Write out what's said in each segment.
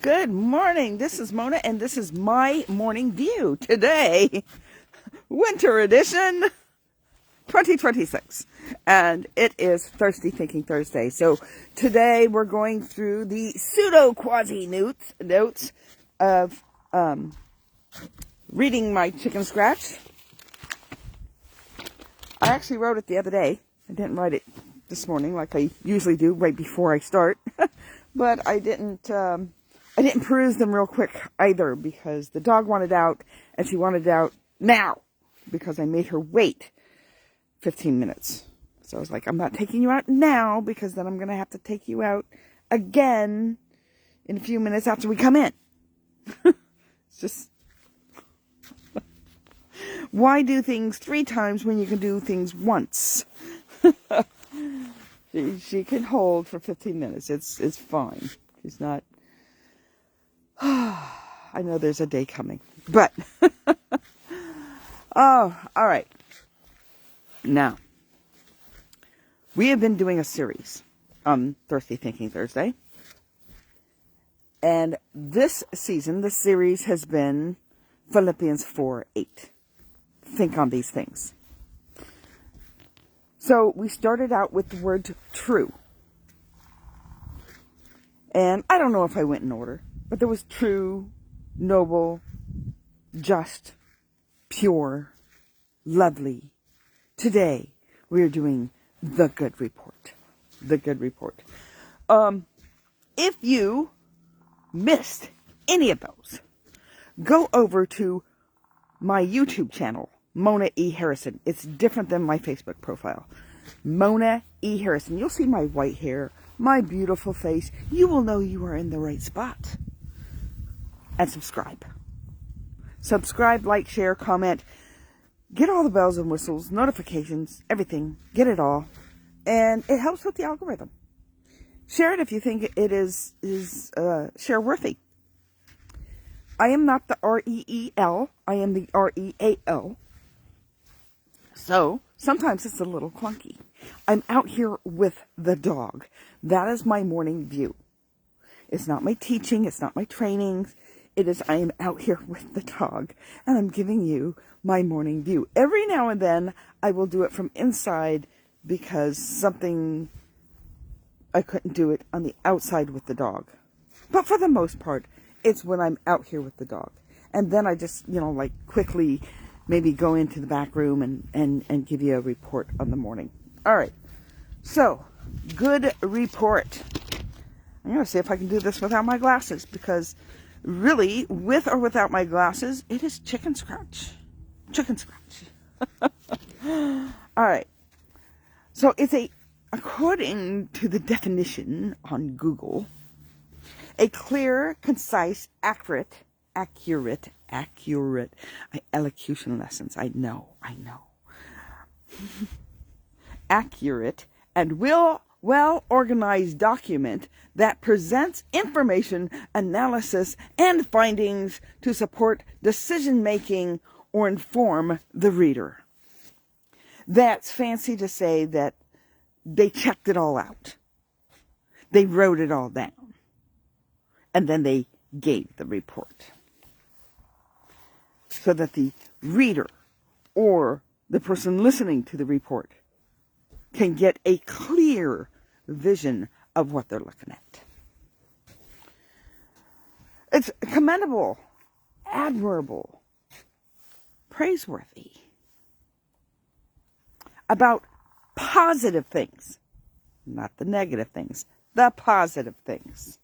Good morning. This is Mona, and this is my morning view today, winter edition 2026. And it is Thirsty Thinking Thursday. So today we're going through the pseudo-quasi notes of reading my chicken scratch. I actually wrote it the other day. I didn't write it this morning like I usually do right before I start. But I didn't peruse them real quick either because the dog wanted out and she wanted out now because I made her wait 15 minutes. So I was like, I'm not taking you out now because then I'm going to have to take you out again in a few minutes after we come in. It's just, why do things 3 times when you can do things once? She can hold for 15 minutes. It's fine. She's not. I know there's a day coming, but oh, all right. Now, we have been doing a series on Thirsty Thinking Thursday, and this season, the series has been Philippians 4:8. Think on these things. So we started out with the word true. And I don't know if I went in order, but there was true, noble, just, pure, lovely. Today we are doing the good report. The good report. If you missed any of those, go over to my YouTube channel, Mona E. Harrison. It's different than my Facebook profile. Mona E. Harrison. You'll see my white hair, my beautiful face. You will know you are in the right spot. And subscribe. Subscribe, like, share, comment. Get all the bells and whistles, notifications, everything. Get it all. And it helps with the algorithm. Share it if you think it is share worthy. I am not the R-E-E-L. I am the R-E-A-L. So, sometimes it's a little clunky. I'm out here with the dog. That is my morning view. It's not my teaching. It's not my trainings. It is I am out here with the dog. And I'm giving you my morning view. Every now and then, I will do it from inside because I couldn't do it on the outside with the dog. But for the most part, it's when I'm out here with the dog. And then I just, quickly maybe go into the back room and give you a report on the morning. All right. So, good report. I'm going to see if I can do this without my glasses because really, with or without my glasses, it is chicken scratch. Chicken scratch. All right. So, it's according to the definition on Google, a clear, concise, accurate, elocution lessons. I know. Accurate and well-organized document that presents information, analysis, and findings to support decision-making or inform the reader. That's fancy to say that they checked it all out. They wrote it all down. And then they gave the report. So that the reader or the person listening to the report can get a clear vision of what they're looking at. It's commendable, admirable, praiseworthy about positive things, not the negative things, the positive things.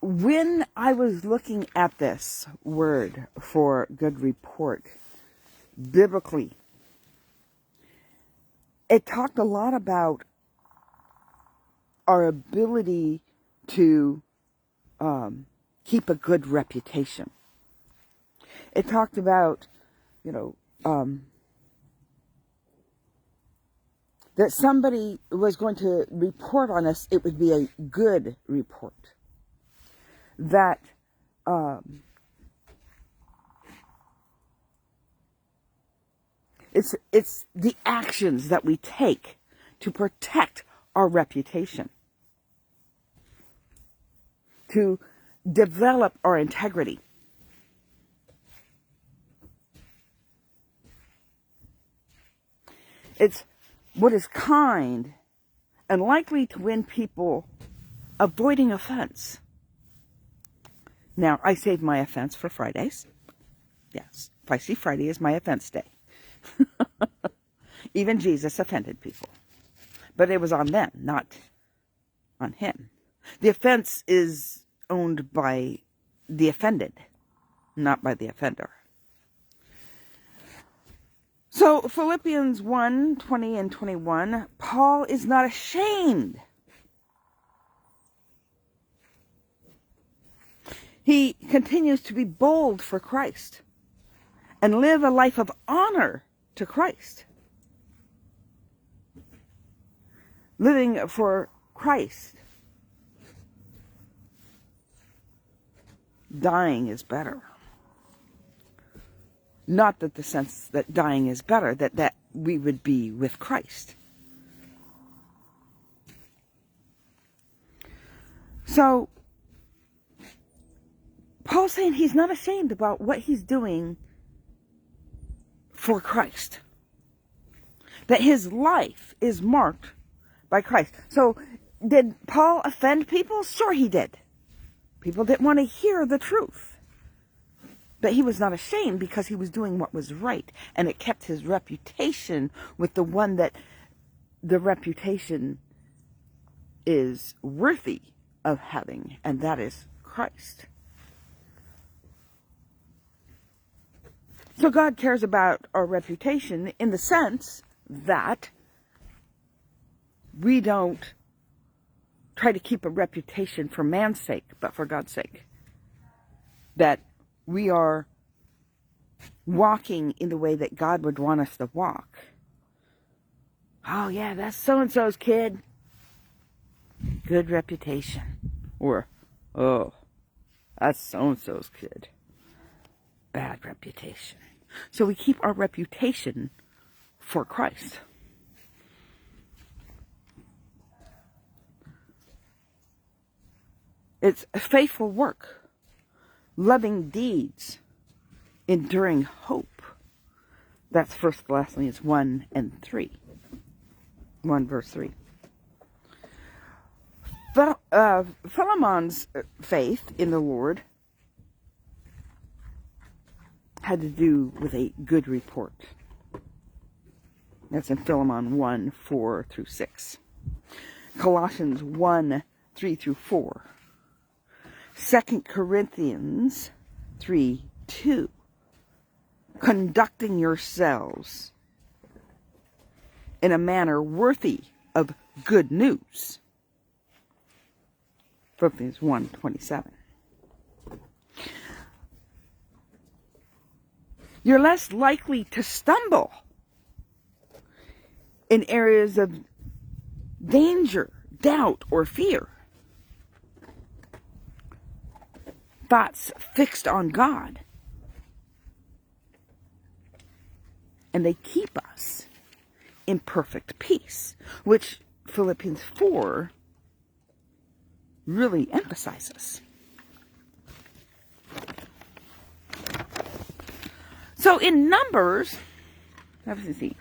When I was looking at this word for good report, biblically, it talked a lot about our ability to keep a good reputation. It talked about, that somebody was going to report on us, it would be a good report. That It's the actions that we take to protect our reputation, to develop our integrity. It's what is kind and likely to win people avoiding offense. Now, I save my offense for Fridays. Yes, Feisty Friday is my offense day. Even Jesus offended people. But it was on them, not on him. The offense is owned by the offended, not by the offender. So Philippians 1:20 and 21, Paul is not ashamed. He continues to be bold for Christ and live a life of honor to Christ. Living for Christ. Dying is better. Not that the sense that dying is better, that we would be with Christ. So, Paul's saying he's not ashamed about what he's doing for Christ. That his life is marked by Christ. So, did Paul offend people? Sure he did. People didn't want to hear the truth. But he was not ashamed because he was doing what was right. And it kept his reputation with the one that the reputation is worthy of having. And that is Christ. So God cares about our reputation in the sense that we don't try to keep a reputation for man's sake, but for God's sake. That we are walking in the way that God would want us to walk. Oh yeah, that's so-and-so's kid. Good reputation. Or, oh, that's so-and-so's kid. Bad reputation. So we keep our reputation for Christ. It's faithful work. Loving deeds, enduring hope. That's 1 Thessalonians 1 and 3. 1 verse 3. Philemon's faith in the Lord had to do with a good report. That's in Philemon 1, 4 through 6. Colossians 1, 3 through 4. 2 Corinthians 3, 2. Conducting yourselves in a manner worthy of good news. Philippians 1, 27. You're less likely to stumble in areas of danger, doubt, or fear. Thoughts fixed on God. And they keep us in perfect peace, which Philippians 4 really emphasizes. So in Numbers, let's see.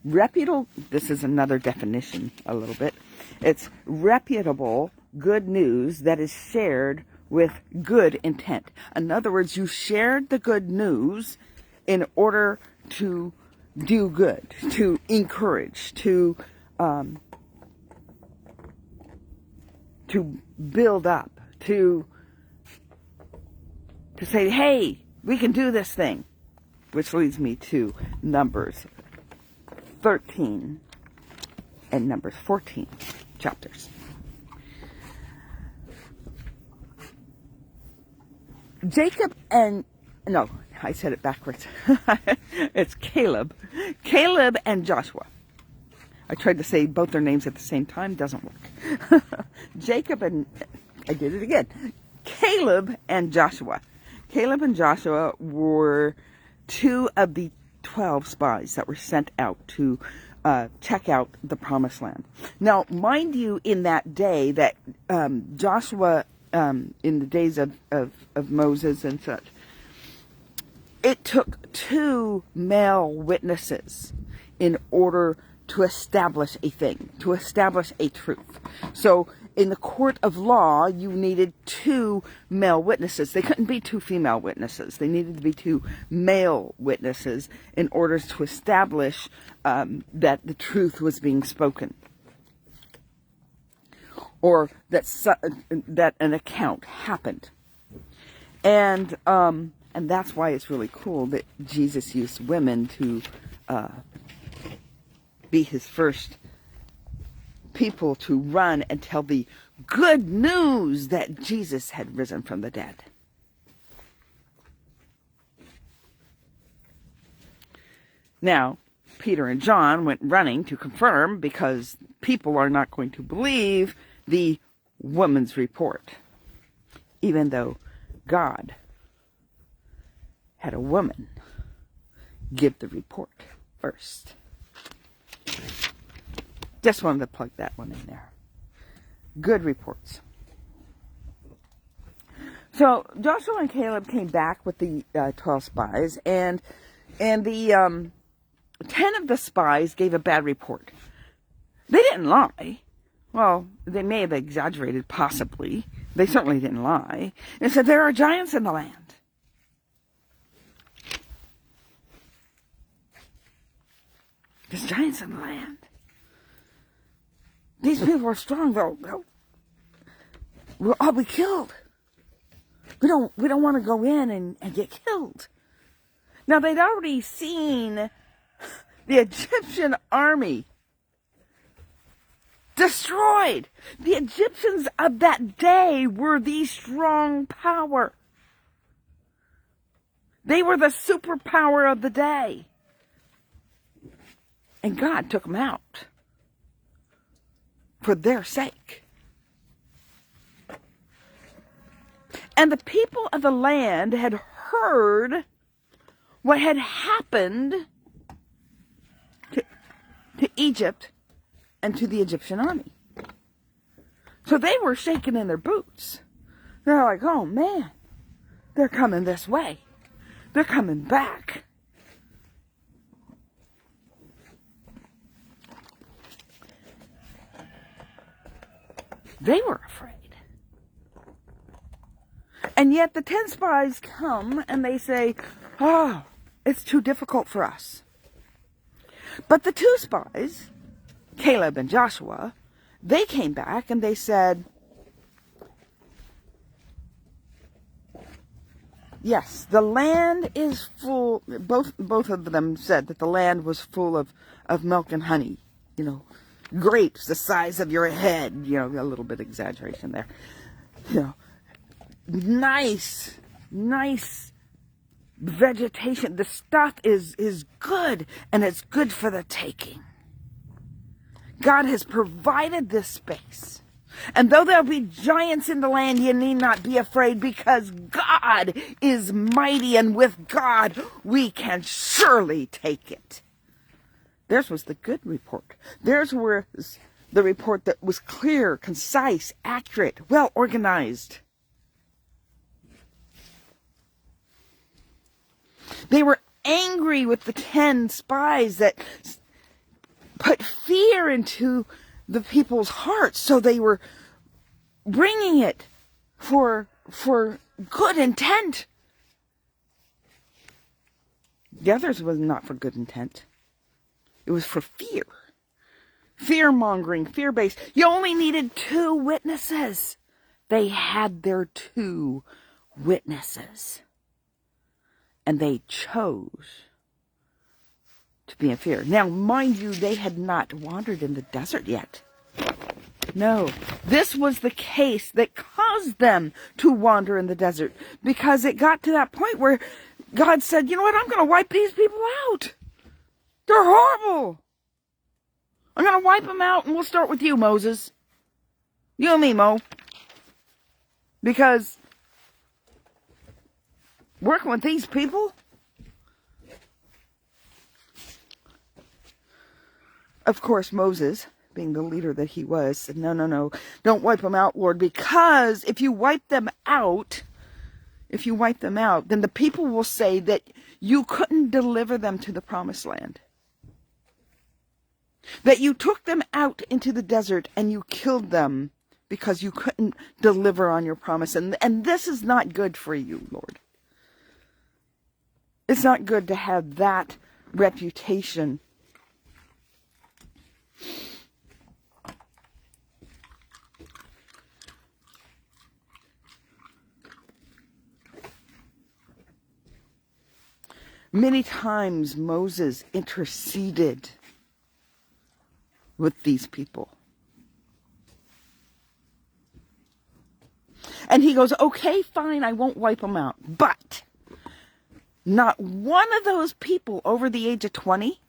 Reputable, this is another definition a little bit. It's reputable good news that is shared with good intent. In other words, you shared the good news in order to do good, to encourage, to build up, to say, hey, we can do this thing. Which leads me to Numbers 13 and Numbers 14 chapters. Jacob and, no, I said it backwards. It's Caleb. Caleb and Joshua. I tried to say both their names at the same time. Doesn't work. Jacob and, I did it again. Caleb and Joshua. Caleb and Joshua were two of the 12 spies that were sent out to check out the promised land. Now, mind you, in that day that Joshua, in the days of Moses and such, it took 2 male witnesses in order to establish a thing, to establish a truth. So in the court of law, you needed 2 male witnesses. They couldn't be 2 female witnesses. They needed to be 2 male witnesses in order to establish that the truth was being spoken, or that an account happened. And that's why it's really cool that Jesus used women to be his first people to run and tell the good news that Jesus had risen from the dead. Now, Peter and John went running to confirm, because people are not going to believe the woman's report, even though God had a woman give the report first. Just wanted to plug that one in there. Good reports. So Joshua and Caleb came back with the 12 spies, and the 10 of the spies gave a bad report. They didn't lie. Well, they may have exaggerated, possibly. They certainly didn't lie. They said there are giants in the land. There's giants in the land. These people are strong, though. We'll all be killed. We don't want to go in and get killed. Now, they'd already seen the Egyptian army destroyed. The Egyptians of that day were the strong power. They were the superpower of the day. And God took them out for their sake. And the people of the land had heard what had happened to Egypt and to the Egyptian army. So they were shaking in their boots. They're like, oh man, they're coming this way. They're coming back. They were afraid. And yet the 10 spies come and they say, oh, it's too difficult for us. But the 2 spies, Caleb and Joshua, they came back and they said, yes, the land is full. Both of them said that the land was full of milk and honey, grapes the size of your head, a little bit of exaggeration there. Nice vegetation. The stuff is good, and it's good for the taking. God has provided this space. And though there'll be giants in the land, you need not be afraid, because God is mighty, and with God we can surely take it. Theirs was the good report. Theirs was the report that was clear, concise, accurate, well organized. They were angry with the 10 spies that put fear into the people's hearts, so they were bringing it for good intent. The others was not for good intent. It was for fear. Fear-mongering, fear-based. You only needed 2 witnesses. They had their 2 witnesses. And they chose to be in fear. Now, mind you, they had not wandered in the desert yet. No, this was the case that caused them to wander in the desert, because it got to that point where God said, you know what, I'm going to wipe these people out. They're horrible. I'm going to wipe them out, and we'll start with you, Moses. You and me, Mo. Because working with these people. Of course, Moses, being the leader that he was, said, no, no, no, don't wipe them out, Lord, because if you wipe them out, then the people will say that you couldn't deliver them to the promised land. That you took them out into the desert and you killed them because you couldn't deliver on your promise. And this is not good for you, Lord. It's not good to have that reputation. Many times Moses interceded with these people. And he goes, okay, fine, I won't wipe them out. But not one of those people over the age of 20,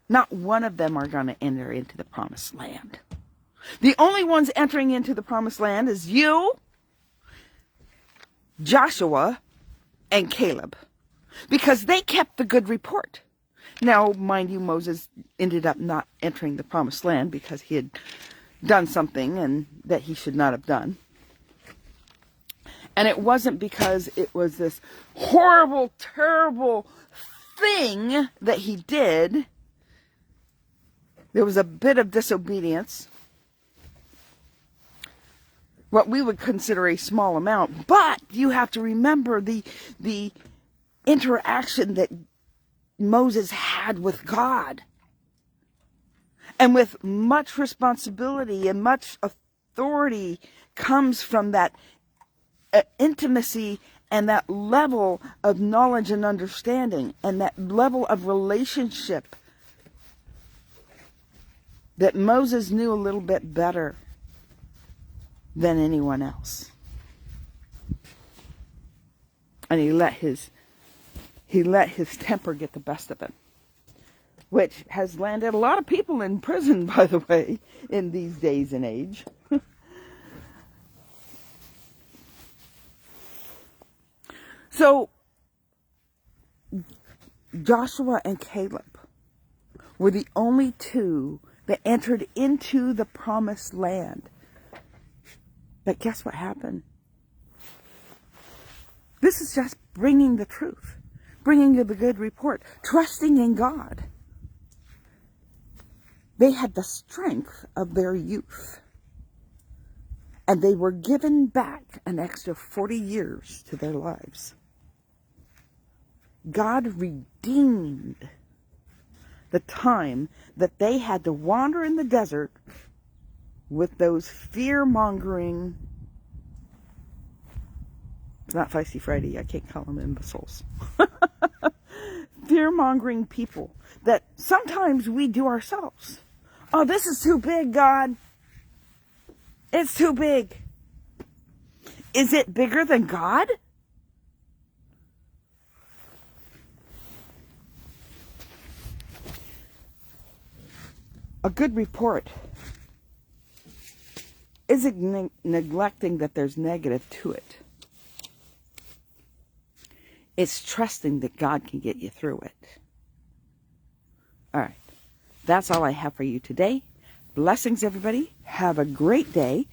not one of them are going to enter into the promised land. The only ones entering into the promised land is you, Joshua, and Caleb. Because they kept the good report. Now, mind you, Moses ended up not entering the promised land because he had done something and that he should not have done. And it wasn't because it was this horrible, terrible thing that he did. There was a bit of disobedience. What we would consider a small amount. But you have to remember the interaction that Moses had with God. And with much responsibility and much authority comes from that intimacy and that level of knowledge and understanding and that level of relationship that Moses knew a little bit better than anyone else. And he let his temper get the best of him, which has landed a lot of people in prison, by the way, in these days and age. So, Joshua and Caleb were the only two that entered into the promised land. But guess what happened? This is just bringing the truth, bringing you the good report, trusting in God. They had the strength of their youth. And they were given back an extra 40 years to their lives. God redeemed the time that they had to wander in the desert with those fear-mongering, it's not Feisty Friday, I can't call them imbeciles, fear-mongering people that sometimes we do ourselves. Oh, this is too big, God. It's too big. Is it bigger than God? A good report isn't neglecting that there's negative to it. It's trusting that God can get you through it. All right. That's all I have for you today. Blessings, everybody. Have a great day.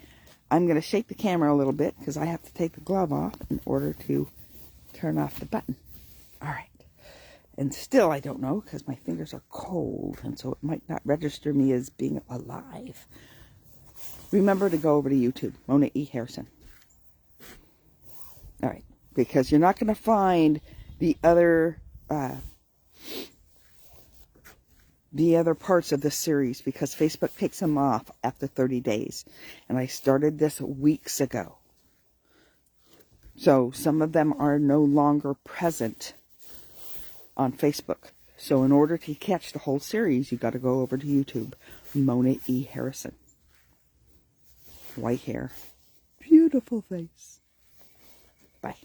I'm going to shake the camera a little bit because I have to take the glove off in order to turn off the button. All right. And still, I don't know because my fingers are cold, and so it might not register me as being alive. Remember to go over to YouTube, Mona E. Harrison. All right. Because you're not going to find the other parts of this series because Facebook takes them off after 30 days. And I started this weeks ago. So some of them are no longer present on Facebook. So in order to catch the whole series, you got to go over to YouTube, Mona E. Harrison. White hair. Beautiful face. Bye.